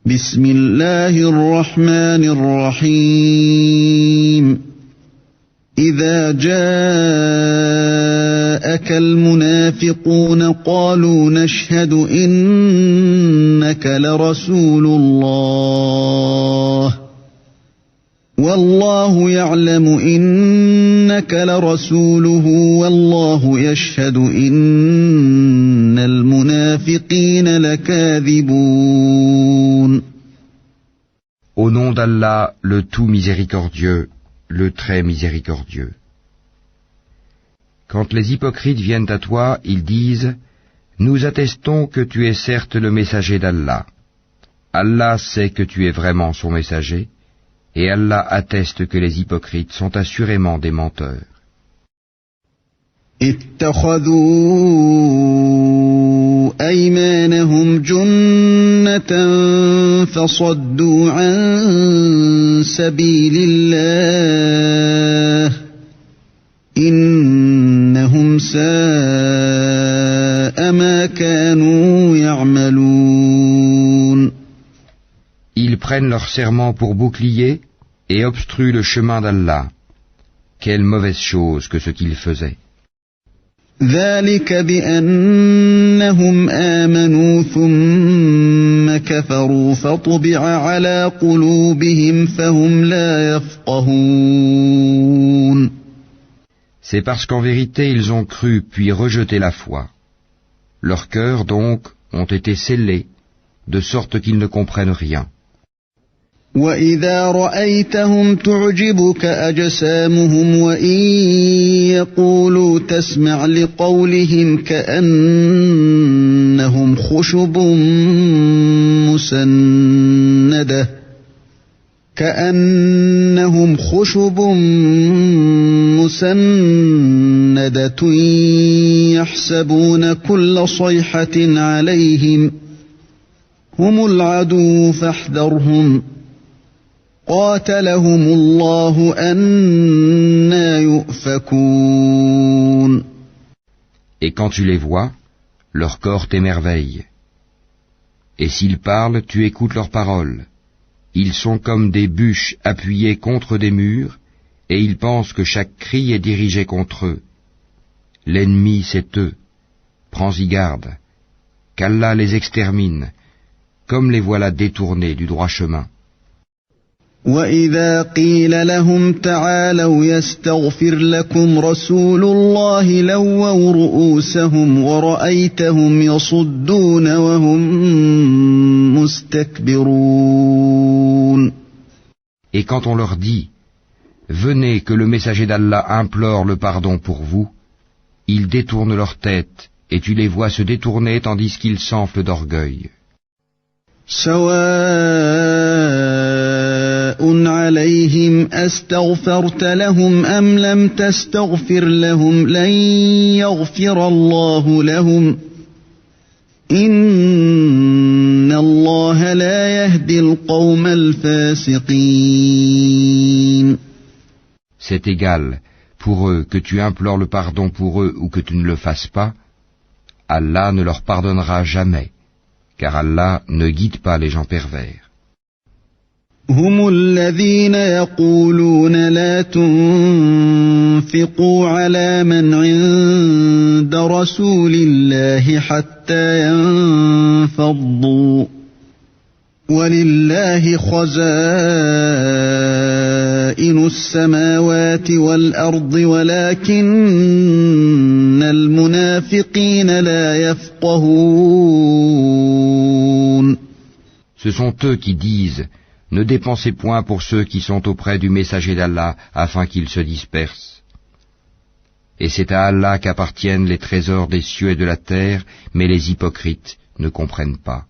بسم الله الرحمن الرحيم إذا جاءك المنافقون قالوا نشهد إنك لرسول الله والله يعلم إنك لرسوله والله يشهد إن المنافقين لكاذبون. Au nom d'Allah, le tout miséricordieux, le très miséricordieux. Quand les hypocrites viennent à toi, ils disent « Nous attestons que tu es certes le messager d'Allah. Allah sait que tu es vraiment son messager, et Allah atteste que les hypocrites sont assurément des menteurs. » اتخذوا أيمانهم جنة فصدوا عن سبيل الله إنهم ساء ما كانوا يعملون. Ils prennent leur serment pour bouclier et obstruent le chemin d'Allah. Quelle mauvaise chose que ce qu'ils faisaient. ذلك بأنهم آمنوا ثم كفروا فطبع على قلوبهم فهم لا يفقهون. C'est parce qu'en vérité ils ont cru puis rejeté la foi. Leurs cœurs donc ont été scellés, de sorte qu'ils ne comprennent rien. وَإِذَا رَأَيْتَهُمْ تُعْجِبُكَ أَجْسَامُهُمْ وَإِنْ يَقُولُوا تَسْمَعْ لِقَوْلِهِمْ كَأَنَّهُمْ خُشُبٌ مُّسَنَّدَةٌ يَحْسَبُونَ كُلَّ صَيْحَةٍ عَلَيْهِمْ هُمُ الْعَدُوُّ فَاحْذَرْهُمْ قاتلهم الله أنى يؤفكون. Et quand tu les vois, leur corps t'émerveille. Et s'ils parlent, tu écoutes leurs paroles. Ils sont comme des bûches appuyées contre des murs, et ils pensent que chaque cri est dirigé contre eux. L'ennemi, c'est eux. Prends-y garde. Qu'Allah les extermine, comme les voilà détournés du droit chemin. وَإِذَا قِيلَ لَهُمْ تَعَالَوْا يَسْتَغْفِرْ لَكُمْ رَسُولُ اللَّهِ لَوَّوْا رُءُوسَهُمْ وَرَأَيْتَهُمْ يَصُدُّونَ وَهُمْ مُسْتَكْبِرُونَ. Et quand on leur dit « Venez que le messager d'Allah implore le pardon pour vous », ils détournent leur tête et tu les vois se détourner tandis qu'ils s'enflent d'orgueil. عليهم أستغفرت لهم أم لم تستغفر لهم لن يغفر الله لهم إن الله لا يهدي القوم الفاسقين. C'est égal pour eux que tu implores le pardon pour eux ou que tu ne le fasses pas, Allah ne leur pardonnera jamais, car Allah ne guide pas les gens pervers. هم الذين يقولون لا تنفقوا على من عند رسول الله حتى ينفضوا ولله خزائن السماوات والأرض ولكن المنافقين لا يفقهون. Ce sont eux qui disent « Ne dépensez point pour ceux qui sont auprès du messager d'Allah afin qu'ils se dispersent. » Et c'est à Allah qu'appartiennent les trésors des cieux et de la terre, mais les hypocrites ne comprennent pas.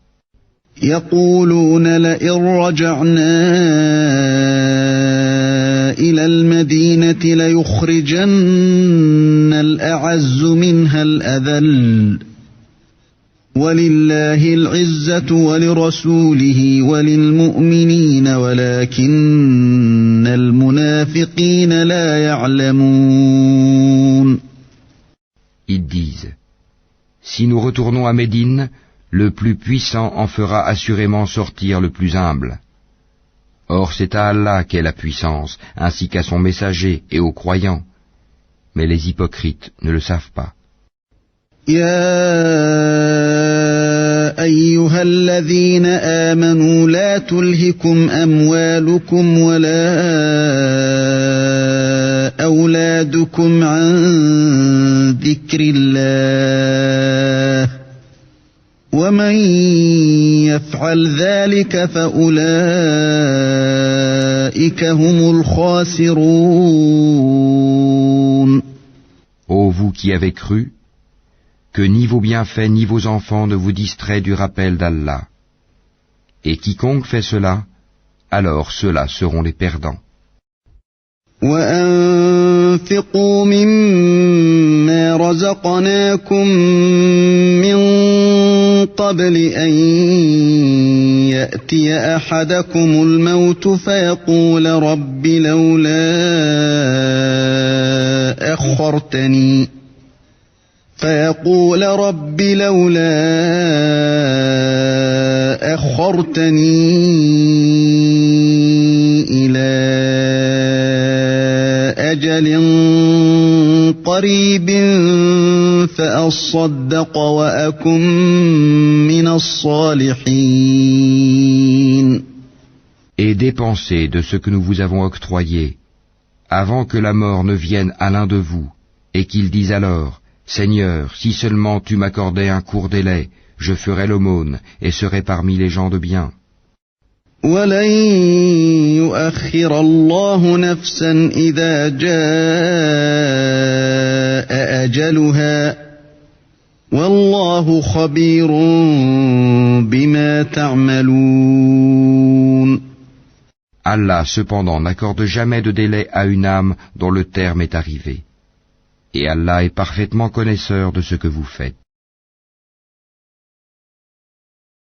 يقولون لئن رجعنا إلى المدينة ليخرجن الأعز منها الأذل ولله العزة ولرسوله وللمؤمنين ولكن المنافقين لا يعلمون. Ils disent, si nous retournons à Médine, le plus puissant en fera assurément sortir le plus humble. Or c'est à Allah qu'est la puissance, ainsi qu'à son messager et aux croyants. Mais les hypocrites ne le savent pas. يا أيها الذين آمنوا لا تلهكم أموالكم ولا أولادكم عن ذكر الله ومن يفعل ذلك فأولئك هم الخاسرون. Ô vous qui avez cru, que ni vos bienfaits ni vos enfants ne vous distraient du rappel d'Allah. Et quiconque fait cela, alors ceux-là seront les perdants. وَأَنفِقُوا مِمَّا رَزَقْنَاكُم مِّن قَبْلِ أَن يَأْتِيَ أَحَدَكُمُ الْمَوْتُ فَيَقُولَ رَبِّ لولا أخرتني إلى أجل قريب فأصدق وأكن من الصالحين. Et dépensez de ce que nous vous avons octroyé, avant que la mort ne vienne à l'un de vous, et qu'il dise alors, Seigneur, si seulement tu m'accordais un court délai, je ferais l'aumône et serais parmi les gens de bien. وَلَن يُؤَخِّرَ اللَّهُ نَفْسًا إِذَا جَاءَ أَجَلُهَا وَاللَّهُ خَبِيرٌ بِمَا تَعْمَلُونَ. Allah cependant n'accorde jamais de délai à une âme dont le terme est arrivé. Et Allah est parfaitement connaisseur de ce que vous faites.